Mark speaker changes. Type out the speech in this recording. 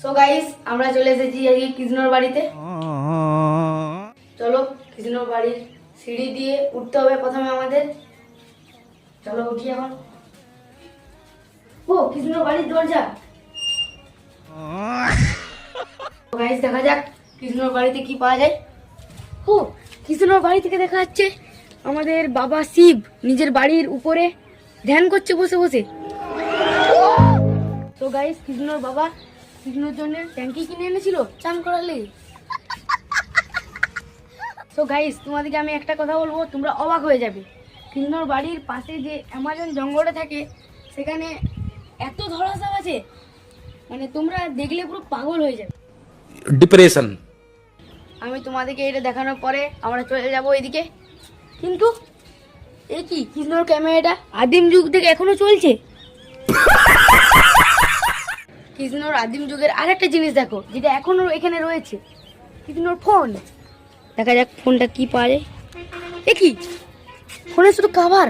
Speaker 1: So guys আমরা চলে এসেছি আজকে কৃষ্ণর বাড়িতে। চলো কৃষ্ণর বাড়ির সিঁড়ি দিয়ে উঠতে হবে প্রথমে আমাদের। চলো উঠি এখন। ও কৃষ্ণর বাড়ির দরজা। গাইস দেখা যাক কৃষ্ণর বাড়িতে কি পাওয়া যায়। ও কৃষ্ণর বাড়ি থেকে দেখা যাচ্ছে আমাদের বাবা শিব নিজের বাড়ির উপরে ধ্যান করছে বসে বসে। তো গাইস কৃষ্ণর বাবা কৃষ্ণর জন্য ট্যাঙ্কি কিনে এনেছিল চান করার লেগে। তো গাইস তোমাদেরকে আমি একটা কথা বলবো, তোমরা অবাক হয়ে যাবে। কৃষ্ণর বাড়ির পাশে যে অ্যামাজন জঙ্গলটা থাকে সেখানে এত ধরা সাপ আছে, মানে তোমরা দেখলে পুরো পাগল হয়ে যাবে।
Speaker 2: ডিপ্রেশন।
Speaker 1: আমি তোমাদেরকে এটা দেখানোর পরে আমরা চলে যাব এদিকে। কিন্তু এই কি কৃষ্ণর ক্যামেরাটা আদিম যুগ থেকে এখনো চলছে। কৃষ্ণর আদিম যুগের আরেকটা জিনিস দেখো যেটা এখনো এখানে রয়েছে, কৃষ্ণর ফোন। দেখা যাক ফোনটা কি পাওয়া যায়। এ কি ফোনে শুধু কাভার।